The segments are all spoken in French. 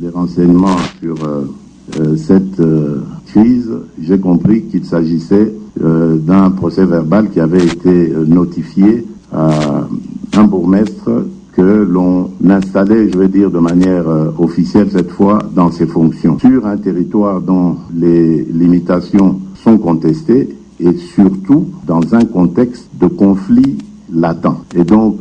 les renseignements sur cette crise, j'ai compris qu'il s'agissait d'un procès verbal qui avait été notifié à un bourgmestre que l'on installait, je vais dire de manière officielle cette fois, dans ses fonctions, sur un territoire dont les limitations sont contestées et surtout dans un contexte de conflit latent. Et donc,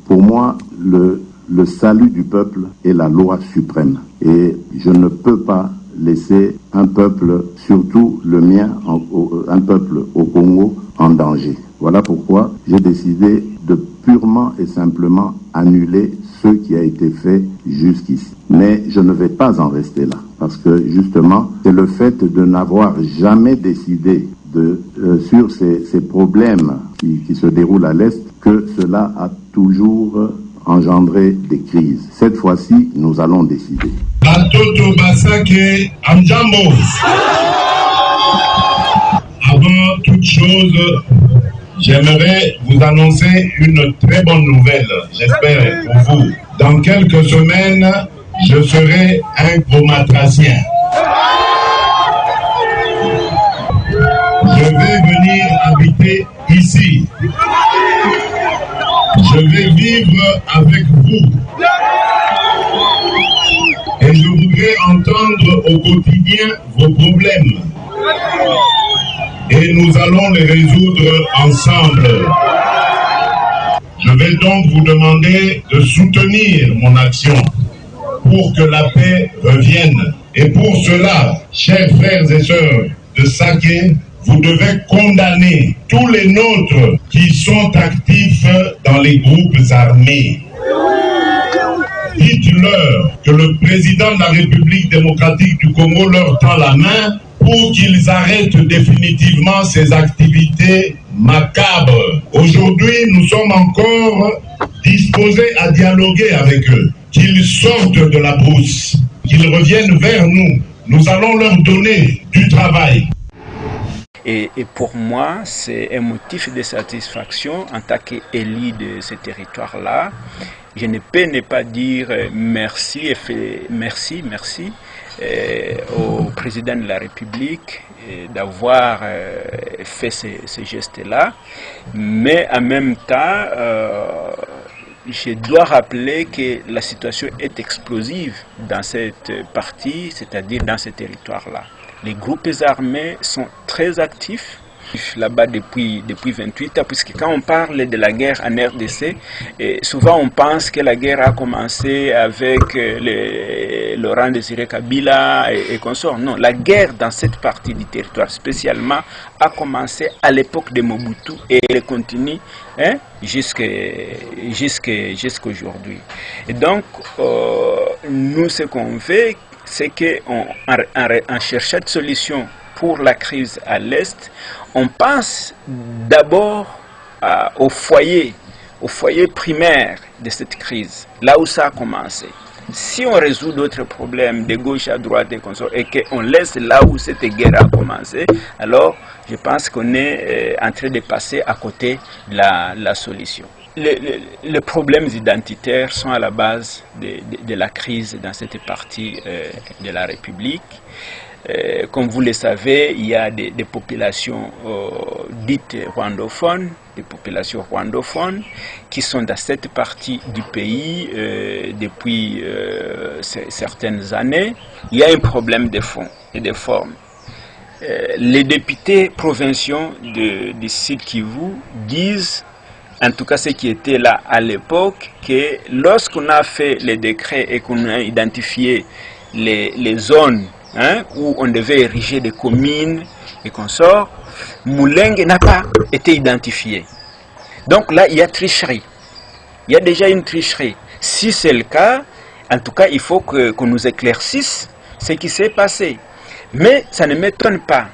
pour moi, le salut du peuple est la loi suprême. Et je ne peux pas laisser un peuple, surtout le mien, un peuple au Congo, en danger. Voilà pourquoi j'ai décidé de purement et simplement annuler ce qui a été fait jusqu'ici. Mais je ne vais pas en rester là, parce que justement, c'est le fait de n'avoir jamais décidé sur ces problèmes qui se déroulent à l'Est que cela a toujours engendré des crises. Cette fois-ci, nous allons décider. Batoto Basake Amjambo. Avant toute chose, j'aimerais vous annoncer une très bonne nouvelle, j'espère pour vous. Dans quelques semaines, je serai un chromatracien. Je vais venir habiter ici. Je vais vivre avec vous. Et je voudrais entendre au quotidien vos problèmes. Et nous allons les résoudre ensemble. Je vais donc vous demander de soutenir mon action pour que la paix revienne. Et pour cela, chers frères et sœurs de Saké, vous devez condamner tous les nôtres qui sont actifs dans les groupes armés. Dites-leur que le président de la République démocratique du Congo leur tend la main pour qu'ils arrêtent définitivement ces activités macabres. Aujourd'hui, nous sommes encore disposés à dialoguer avec eux. Qu'ils sortent de la brousse, qu'ils reviennent vers nous. Nous allons leur donner du travail. Et pour moi, c'est un motif de satisfaction en tant qu'élu de ce territoire-là. Je ne peux ne pas dire merci au président de la République d'avoir fait ce geste-là. Mais en même temps, je dois rappeler que la situation est explosive dans cette partie, c'est-à-dire dans ce territoire-là. Les groupes armés sont très actifs là-bas depuis 28 ans, puisque quand on parle de la guerre en RDC, souvent on pense que la guerre a commencé avec Laurent Désiré Kabila et consorts. Non, la guerre dans cette partie du territoire spécialement a commencé à l'époque de Mobutu et elle continue jusqu'aujourd'hui. Et donc, nous, ce qu'on fait, c'est qu'en cherchant de solutions pour la crise à l'Est, on pense d'abord au foyer primaire de cette crise, là où ça a commencé. Si on résout d'autres problèmes de gauche à droite et qu'on laisse là où cette guerre a commencé, alors je pense qu'on est en train de passer à côté de la solution. Les problèmes identitaires sont à la base de la crise dans cette partie de la République. Comme vous le savez, il y a des populations dites rwandophones, des populations rwandophones qui sont dans cette partie du pays depuis certaines années. Il y a un problème de fond et de forme. Les députés provinciaux du Sud Kivu disent, en tout cas ceux qui étaient là à l'époque, que lorsqu'on a fait les décrets et qu'on a identifié les zones où on devait ériger des communes et consorts, Moulengue n'a pas été identifié. Donc là, il y a tricherie. Il y a déjà une tricherie. Si c'est le cas, en tout cas, il faut qu'on nous éclaircisse ce qui s'est passé. Mais ça ne m'étonne pas,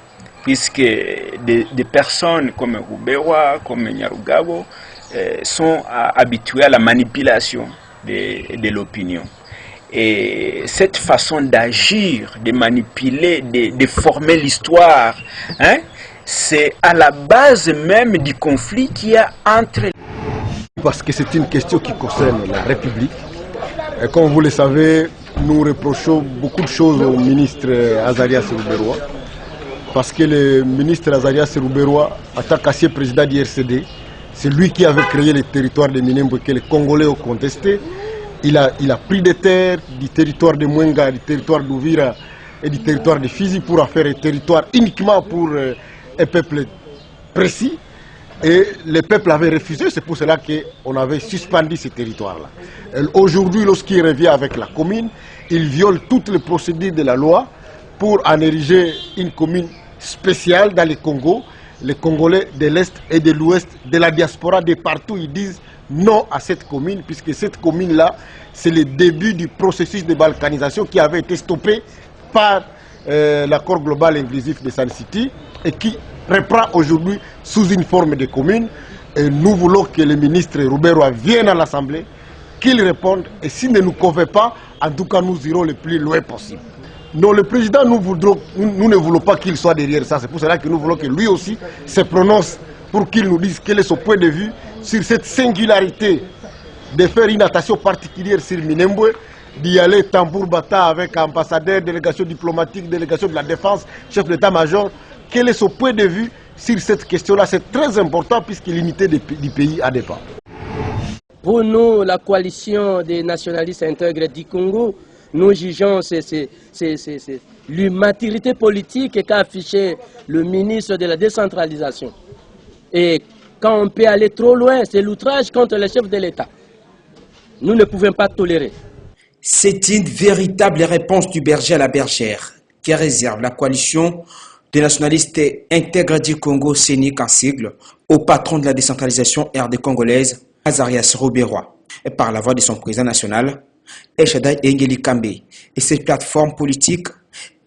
puisque des personnes comme Rubewa, comme Nyarugabo, sont habitués à la manipulation de l'opinion. Et cette façon d'agir, de manipuler, de former l'histoire, c'est à la base même du conflit qu'il y a entre... Parce que c'est une question qui concerne la République. Et comme vous le savez, nous reprochons beaucoup de choses au ministre Azarias Rouberois, parce que le ministre Azarias Rouberois, en tant qu'ancien président du RCD, c'est lui qui avait créé le territoire de Minembwe que les Congolais ont contesté. Il a pris des terres du territoire de Mwenga, du territoire d'Ouvira et du territoire de Fizi pour en faire un territoire uniquement pour un peuple précis. Et le peuple avait refusé, c'est pour cela qu'on avait suspendu ce territoire-là. Aujourd'hui, lorsqu'il revient avec la commune, il viole toutes les procédures de la loi pour en ériger une commune spéciale dans le Congo. Les Congolais de l'Est et de l'Ouest, de la diaspora, de partout, ils disent non à cette commune, puisque cette commune-là, c'est le début du processus de balkanisation qui avait été stoppé par l'accord global inclusif de Sun City et qui reprend aujourd'hui sous une forme de commune. Et nous voulons que le ministre Rouberois vienne à l'Assemblée, qu'il réponde, et s'il ne nous convainc pas, en tout cas nous irons le plus loin possible. Non, le président, nous ne voulons pas qu'il soit derrière ça. C'est pour cela que nous voulons que lui aussi se prononce pour qu'il nous dise quel est son point de vue sur cette singularité de faire une attention particulière sur Minembwe, d'y aller tambour bata avec ambassadeur, délégation diplomatique, délégation de la défense, chef d'état-major. Quel est son point de vue sur cette question-là? C'est très important puisque l'unité du pays a dépend. Pour nous, la coalition des nationalistes intègres du Congo, nous jugeons l'immaturité politique qu'a affiché le ministre de la décentralisation. Et quand on peut aller trop loin, c'est l'outrage contre le chef de l'État. Nous ne pouvons pas tolérer. C'est une véritable réponse du berger à la bergère qui réserve la coalition des nationalistes intègres du Congo, CENIC en sigle, au patron de la décentralisation RD congolaise, Azarias Rouberois, et par la voix de son président national, El Shaddai Engeli Kambe. Et cette plateforme politique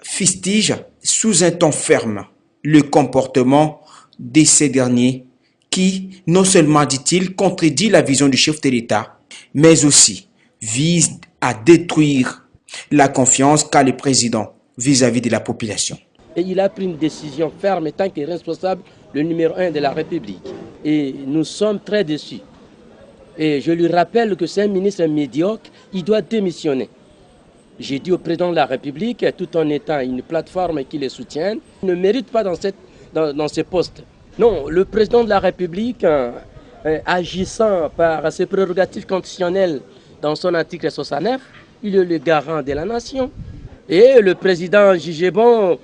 fustige sous un ton ferme le comportement de ces derniers qui, non seulement, dit-il, contredit la vision du chef de l'État, mais aussi vise à détruire la confiance qu'a le président vis-à-vis de la population. Et il a pris une décision ferme en tant que responsable, le numéro 1 de la République. Et nous sommes très déçus. Et je lui rappelle que c'est un ministre médiocre, il doit démissionner. J'ai dit au président de la République, tout en étant une plateforme qui le soutienne, il ne mérite pas dans ce poste. Non, le président de la République, agissant par ses prérogatives constitutionnelles dans son article 69, il est le garant de la nation. Et le président jugé bon,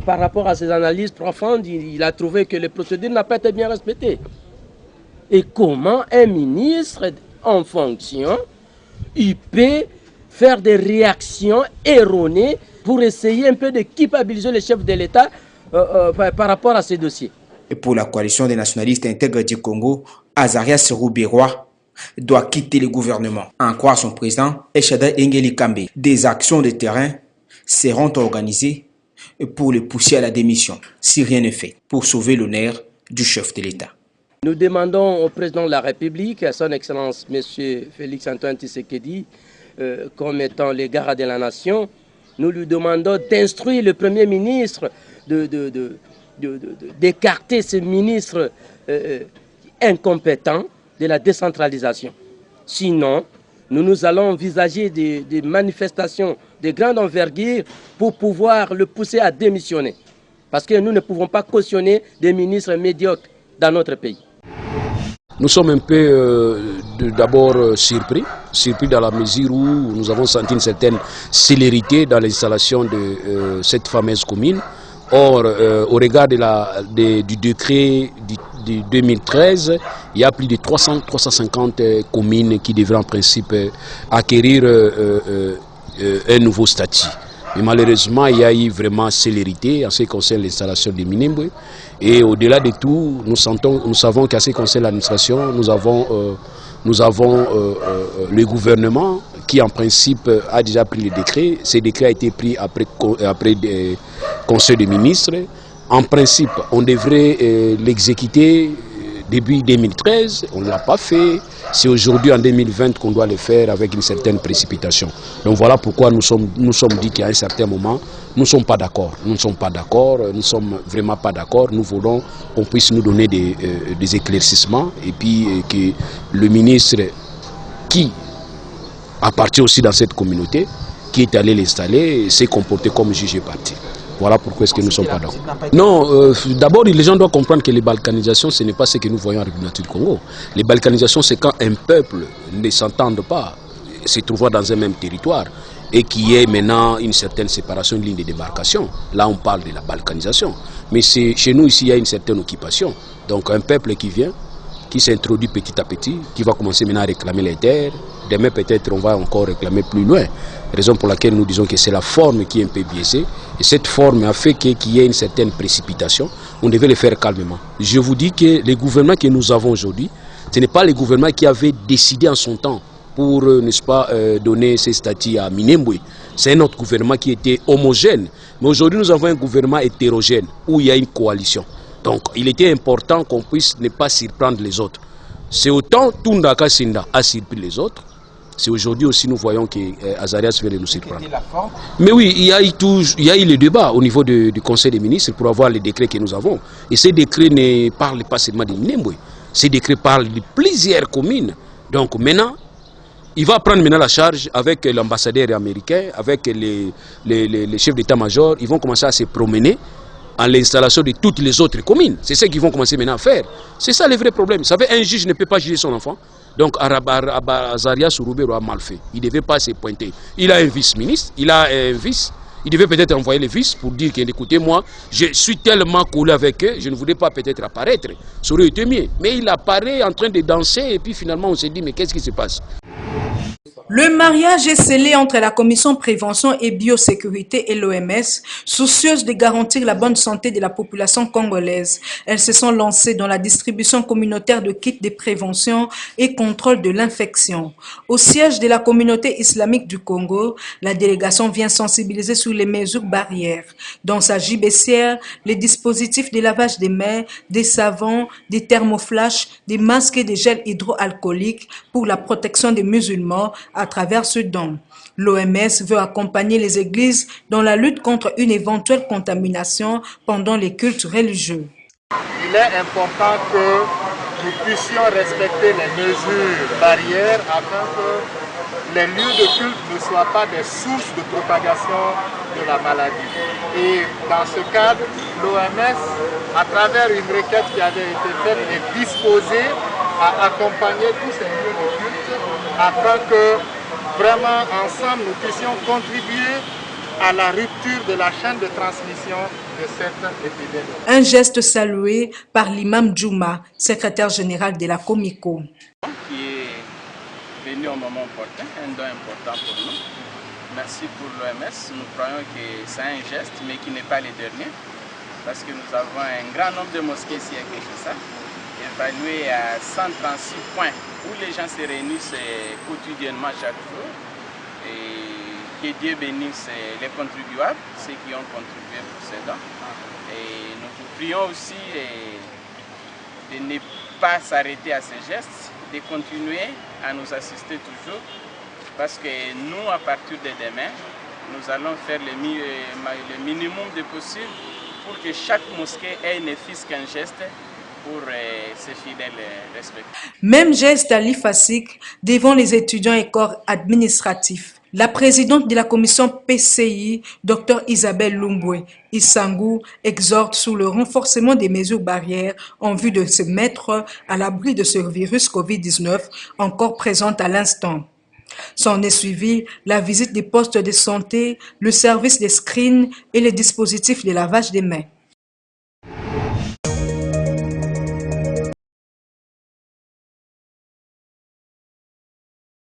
par rapport à ses analyses profondes, il a trouvé que les procédures n'ont pas été bien respectées. Et comment un ministre en fonction, il peut faire des réactions erronées pour essayer un peu de culpabiliser le chef de l'État par rapport à ces dossiers. Et pour la coalition des nationalistes intègres du Congo, Azarias Rouberois doit quitter le gouvernement. En croire son président, El Shaddai Engeli Kambe, des actions de terrain seront organisées pour le pousser à la démission, si rien n'est fait, pour sauver l'honneur du chef de l'État. Nous demandons au président de la République, à son Excellence M. Félix Antoine Tshisekedi, comme étant le garant de la nation, nous lui demandons d'instruire le Premier ministre d'écarter ce ministre incompétent de la décentralisation. Sinon, nous allons envisager des manifestations de grande envergure pour pouvoir le pousser à démissionner. Parce que nous ne pouvons pas cautionner des ministres médiocres dans notre pays. Nous sommes un peu d'abord surpris dans la mesure où nous avons senti une certaine célérité dans l'installation de cette fameuse commune. Or, au regard du décret de 2013, il y a plus de 350 communes qui devraient en principe acquérir un nouveau statut. Mais malheureusement, il y a eu vraiment célérité en ce qui concerne l'installation de Minembwe. Et au-delà de tout, nous savons qu'en ce qui concerne l'administration, nous avons le gouvernement qui en principe a déjà pris le décret. Ce décret a été pris après des conseils de ministres. En principe, on devrait l'exécuter début 2013, on ne l'a pas fait. C'est aujourd'hui en 2020 qu'on doit le faire avec une certaine précipitation. Donc voilà pourquoi nous sommes dit qu'à un certain moment, nous ne sommes pas d'accord. Nous ne sommes pas d'accord, nous ne sommes vraiment pas d'accord. Nous voulons qu'on puisse nous donner des éclaircissements et puis que le ministre qui appartient aussi dans cette communauté qui est allé l'installer s'est comporté comme juge et parti. Voilà pourquoi est-ce que nous ne sommes pas d'accord. Non, d'abord les gens doivent comprendre que les balkanisations, ce n'est pas ce que nous voyons en République du Congo. Les balkanisations, c'est quand un peuple ne s'entend pas, se trouvant dans un même territoire, et qui est maintenant une certaine séparation, une ligne de démarcation. Là, on parle de la balkanisation. Mais chez nous, ici, il y a une certaine occupation. Donc, un peuple qui vient, qui s'introduit petit à petit, qui va commencer maintenant à réclamer les terres. Demain, peut-être, on va encore réclamer plus loin. Raison pour laquelle nous disons que c'est la forme qui est un peu biaisée. Et cette forme a fait qu'il y ait une certaine précipitation. On devait le faire calmement. Je vous dis que les gouvernements que nous avons aujourd'hui, ce n'est pas les gouvernements qui avaient décidé en son temps pour, n'est-ce pas, donner ces statuts à Minembwe. C'est un autre gouvernement qui était homogène. Mais aujourd'hui, nous avons un gouvernement hétérogène, où il y a une coalition. Donc, il était important qu'on puisse ne pas surprendre les autres. C'est autant Tundaka Sinda a surpris les autres. C'est aujourd'hui aussi, nous voyons que Azarias vient de nous surprendre. Mais oui, il y a eu le débat au niveau du Conseil des ministres pour avoir les décrets que nous avons. Et ces décrets ne parlent pas seulement de Minembwe. Ces décrets parlent de plusieurs communes. Donc maintenant, il va prendre maintenant la charge avec l'ambassadeur américain, avec les chefs d'état-major. Ils vont commencer à se promener à l'installation de toutes les autres communes. C'est ça qu'ils vont commencer maintenant à faire. C'est ça le vrai problème. Vous savez, un juge ne peut pas juger son enfant. Donc Azarias Souroubero a mal fait. Il ne devait pas se pointer. Il a un vice-ministre, il a un vice. Il devait peut-être envoyer le vice pour dire écoutez, moi, je suis tellement collé avec eux, je ne voudrais pas peut-être apparaître. Ça aurait été mieux. Mais il apparaît en train de danser et puis finalement on s'est dit mais qu'est-ce qui se passe? Le mariage est scellé entre la Commission Prévention et Biosécurité et l'OMS, soucieuse de garantir la bonne santé de la population congolaise. Elles se sont lancées dans la distribution communautaire de kits de prévention et contrôle de l'infection. Au siège de la communauté islamique du Congo, la délégation vient sensibiliser sur les mesures barrières. Dans sa gibecière, les dispositifs de lavage des mains, des savons, des thermoflash, des masques et des gels hydroalcooliques pour la protection des musulmans à travers ce don. L'OMS veut accompagner les églises dans la lutte contre une éventuelle contamination pendant les cultes religieux. Il est important que nous puissions respecter les mesures barrières afin que les lieux de culte ne soient pas des sources de propagation de la maladie. Et dans ce cadre, l'OMS, à travers une requête qui avait été faite, est disposée à accompagner tous ces lieux de culte afin que vraiment ensemble nous puissions contribuer à la rupture de la chaîne de transmission de cette épidémie. Un geste salué par l'imam Djouma, secrétaire général de la Comico. Qui est venu au moment opportun, un don important pour nous. Merci pour l'OMS. Nous croyons que c'est un geste, mais qui n'est pas le dernier, parce que nous avons un grand nombre de mosquées ici à Kinshasa, évaluées à 136 points, où les gens se réunissent quotidiennement chaque jour. Et que Dieu bénisse les contribuables, ceux qui ont contribué pour ces dons. Et nous vous prions aussi de ne pas s'arrêter à ces gestes, de continuer à nous assister toujours, parce que nous, à partir de demain, nous allons faire le minimum de possible pour que chaque mosquée ait ne fût-ce qu'un geste pour ses fidèles respecter. Même geste à l'IFASIC devant les étudiants et corps administratifs. La présidente de la commission PCI, Dr Isabelle Lumbwe Isangou, exhorte sur le renforcement des mesures barrières en vue de se mettre à l'abri de ce virus Covid-19 encore présent à l'instant. S'en est suivi la visite des postes de santé, le service des screens et les dispositifs de lavage des mains.